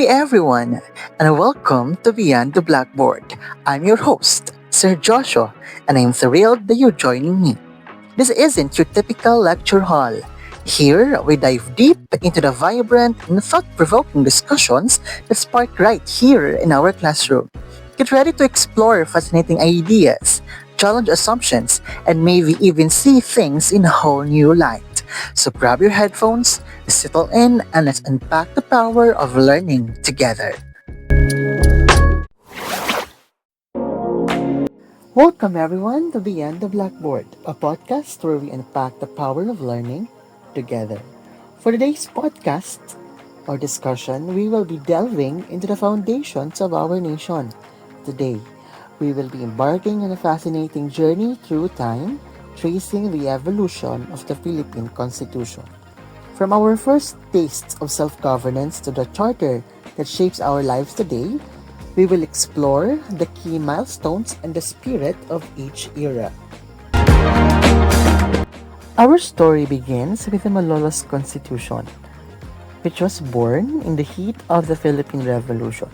everyone, and welcome to Beyond the Blackboard. I'm your host, Sir Joshua, and I'm thrilled that you're joining me. This isn't your typical lecture hall. Here, we dive deep into the vibrant and thought-provoking discussions that spark right here in our classroom. Get ready to explore fascinating ideas, challenge assumptions, and maybe even see things in a whole new light. So grab your headphones, settle in, and let's unpack the power of learning together. Welcome everyone to Beyond the Blackboard, a podcast where we unpack the power of learning together. For today's podcast or discussion, we will be delving into the foundations of our nation. Today, we will be embarking on a fascinating journey through time, tracing the evolution of the Philippine Constitution. From our first tastes of self-governance to the charter that shapes our lives today, we will explore the key milestones and the spirit of each era. Our story begins with the Malolos Constitution, which was born in the heat of the Philippine Revolution.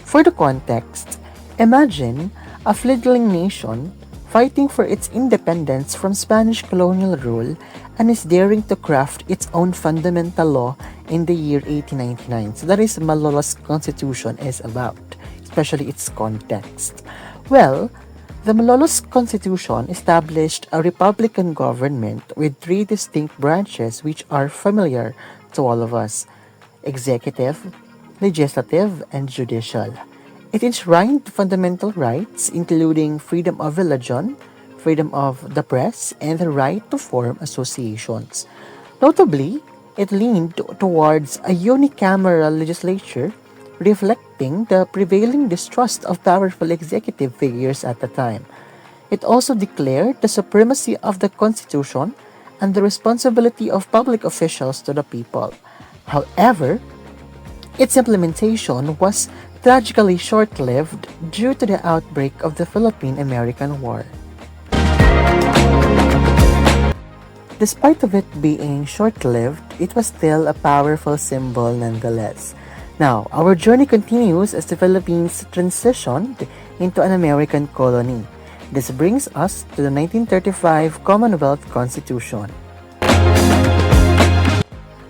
For the context, imagine a fledgling nation fighting for its independence from Spanish colonial rule and is daring to craft its own fundamental law in the year 1899. So that is Malolos Constitution is about, especially its context. Well, the Malolos Constitution established a republican government with three distinct branches which are familiar to all of us: executive, legislative, and judicial. It enshrined fundamental rights including freedom of religion, freedom of the press, and the right to form associations. Notably, it leaned towards a unicameral legislature, reflecting the prevailing distrust of powerful executive figures at the time. It also declared the supremacy of the Constitution and the responsibility of public officials to the people. However, its implementation was tragically short-lived due to the outbreak of the Philippine-American War. Despite of it being short-lived, it was still a powerful symbol nonetheless. Now, our journey continues as the Philippines transitioned into an American colony. This brings us to the 1935 Commonwealth Constitution.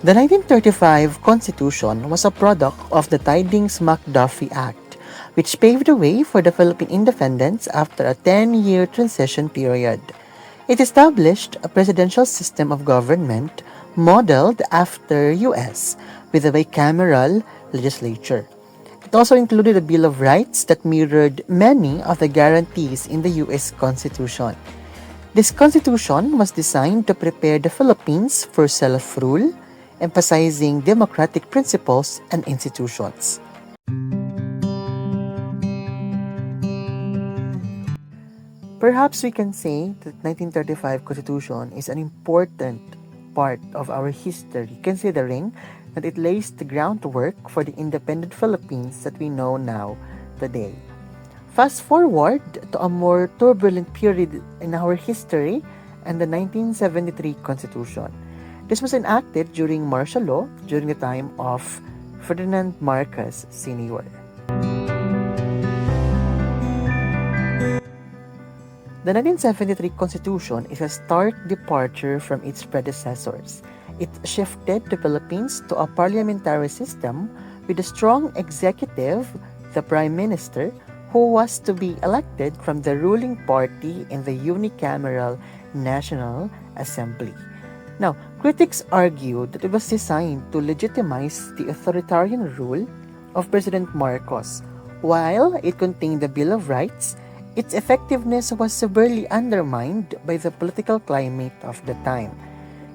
The 1935 Constitution was a product of the Tidings-McDuffie Act, which paved the way for the Philippine independence after a 10-year transition period. It established a presidential system of government modeled after US, with a bicameral legislature. It also included a Bill of Rights that mirrored many of the guarantees in the US Constitution. This constitution was designed to prepare the Philippines for self-rule, emphasizing democratic principles and institutions. Perhaps we can say that 1935 Constitution is an important part of our history, considering that it lays the groundwork for the independent Philippines that we know now today. Fast forward to a more turbulent period in our history and the 1973 Constitution. This was enacted during martial law during the time of Ferdinand Marcos Sr. The 1973 Constitution is a stark departure from its predecessors. It shifted the Philippines to a parliamentary system with a strong executive, the Prime Minister, who was to be elected from the ruling party in the unicameral National Assembly. Now, critics argued that it was designed to legitimize the authoritarian rule of President Marcos. While it contained the Bill of Rights, its effectiveness was severely undermined by the political climate of the time.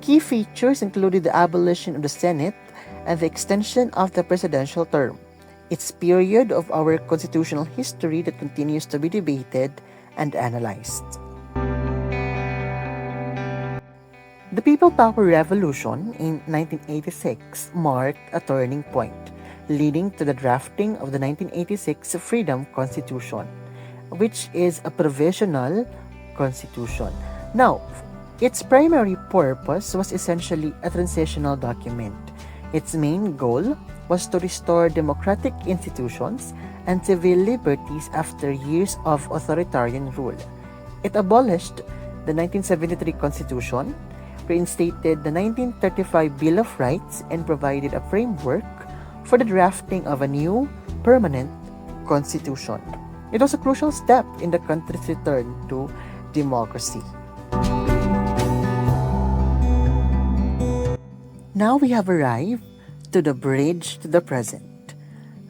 Key features included the abolition of the Senate and the extension of the presidential term. Its period of our constitutional history that continues to be debated and analyzed. The People Power Revolution in 1986 marked a turning point, leading to the drafting of the 1986 Freedom Constitution, which is a provisional constitution. Now, its primary purpose was essentially a transitional document. Its main goal was to restore democratic institutions and civil liberties after years of authoritarian rule. It abolished the 1973 Constitution, reinstated the 1935 Bill of Rights, and provided a framework for the drafting of a new, permanent constitution. It was a crucial step in the country's return to democracy. Now we have arrived to the bridge to the present,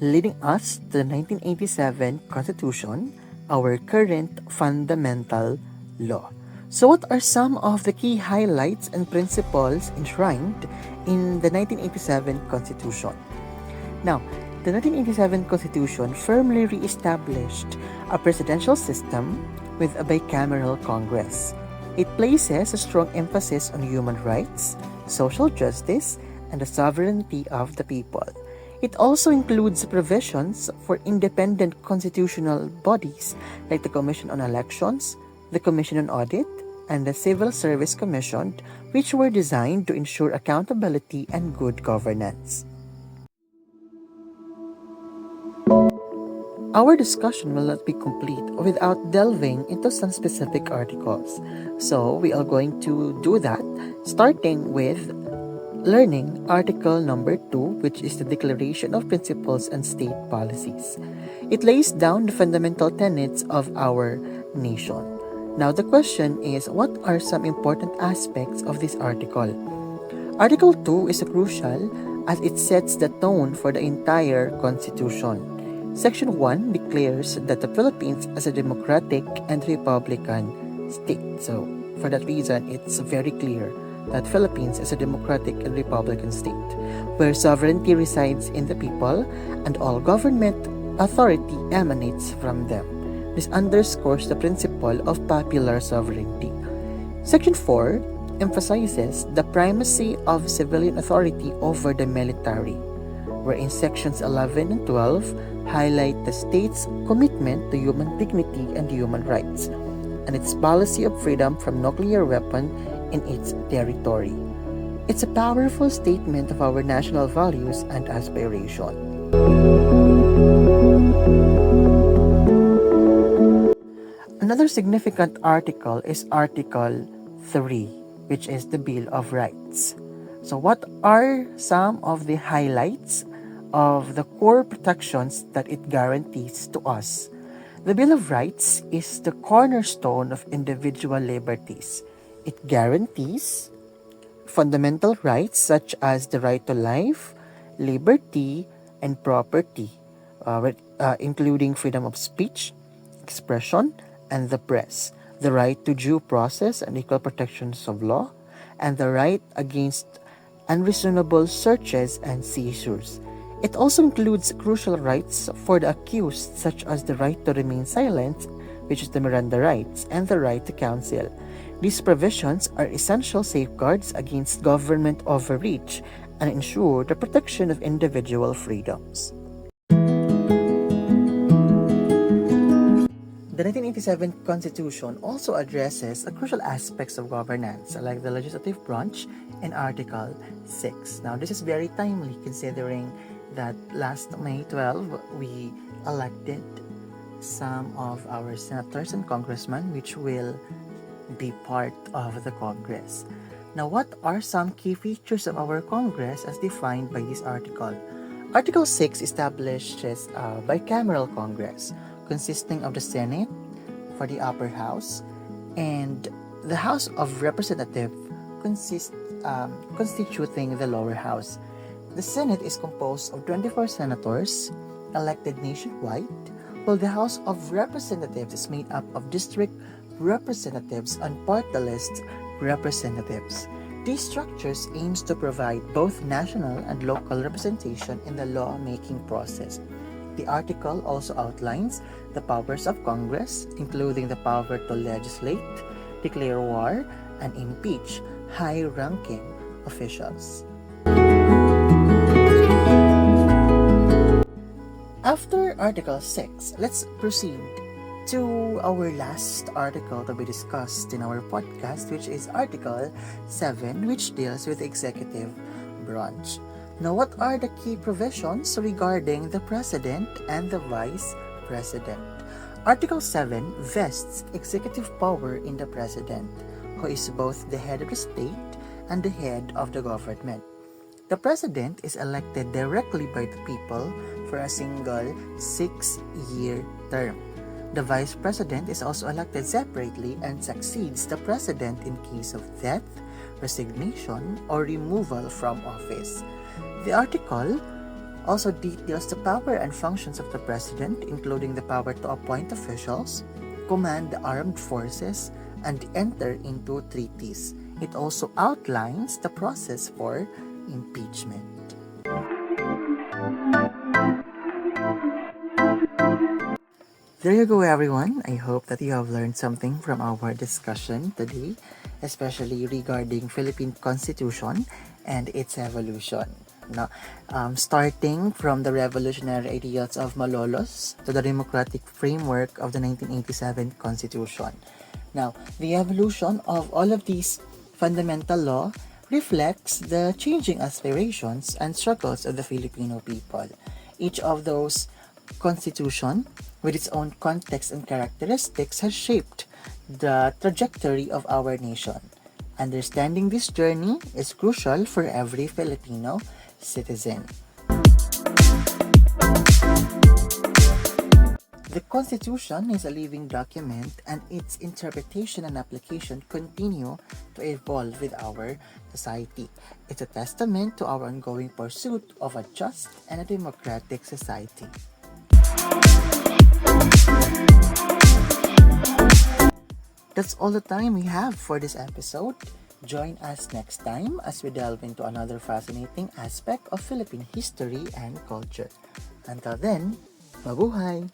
leading us to the 1987 Constitution, our current fundamental law. So what are some of the key highlights and principles enshrined in the 1987 Constitution? Now, the 1987 Constitution firmly re-established a presidential system with a bicameral Congress. It places a strong emphasis on human rights, social justice, and the sovereignty of the people. It also includes provisions for independent constitutional bodies like the Commission on Elections, the Commission on Audit, and the Civil Service Commission, which were designed to ensure accountability and good governance. Our discussion will not be complete without delving into some specific articles. So we are going to do that, starting with learning Article number 2, which is the Declaration of Principles and State Policies. It lays down the fundamental tenets of our nation. Now the question is, what are some important aspects of this article? Article 2 is crucial as it sets the tone for the entire Constitution. Section 1 declares that the Philippines is a democratic and republican state. So, for that reason, it's very clear that Philippines is a democratic and republican state, where sovereignty resides in the people and all government authority emanates from them. This underscores the principle of popular sovereignty. Section 4 emphasizes the primacy of civilian authority over the military, wherein sections 11 and 12 highlight the state's commitment to human dignity and human rights, and its policy of freedom from nuclear weapon in its territory. It's a powerful statement of our national values and aspiration. Another significant article is Article 3, which is the Bill of Rights. So what are some of the highlights of the core protections that it guarantees to us? The Bill of Rights is the cornerstone of individual liberties. It guarantees fundamental rights such as the right to life, liberty, and property, including freedom of speech, expression, and the press, the right to due process and equal protections of law, and the right against unreasonable searches and seizures. It also includes crucial rights for the accused, such as the right to remain silent, which is the Miranda rights, and the right to counsel. These provisions are essential safeguards against government overreach and ensure the protection of individual freedoms. The 1987 Constitution also addresses crucial aspects of governance, like the legislative branch in Article 6. Now, this is very timely considering that last May 12, we elected some of our senators and congressmen which will be part of the Congress. Now, what are some key features of our Congress as defined by this article? Article 6 establishes a bicameral Congress consisting of the Senate for the upper house and the House of Representatives constituting the lower house. The Senate is composed of 24 senators elected nationwide, while the House of Representatives is made up of district representatives and party list representatives. These structures aims to provide both national and local representation in the lawmaking process. The article also outlines the powers of Congress, including the power to legislate, declare war, and impeach high-ranking officials. After Article 6, let's proceed to our last article to be discussed in our podcast, which is Article 7, which deals with the executive branch. Now, what are the key provisions regarding the President and the Vice President? Article 7 vests executive power in the President, who is both the head of the state and the head of the government. The President is elected directly by the people for a single 6-year term. The Vice President is also elected separately and succeeds the President in case of death, resignation, or removal from office. The article also details the power and functions of the President, including the power to appoint officials, command the armed forces, and enter into treaties. It also outlines the process for impeachment. There you go, everyone. I hope that you have learned something from our discussion today, especially regarding Philippine Constitution and its evolution. Now, starting from the revolutionary ideals of Malolos to the democratic framework of the 1987 Constitution. Now, the evolution of all of these fundamental law reflects the changing aspirations and struggles of the Filipino people. Each of those constitution, with its own context and characteristics, has shaped the trajectory of our nation. Understanding this journey is crucial for every Filipino citizen. The Constitution is a living document, and its interpretation and application continue to evolve with our society. It's a testament to our ongoing pursuit of a just and a democratic society. That's all the time we have for this episode. Join us next time as we delve into another fascinating aspect of Philippine history and culture. Until then, mabuhay!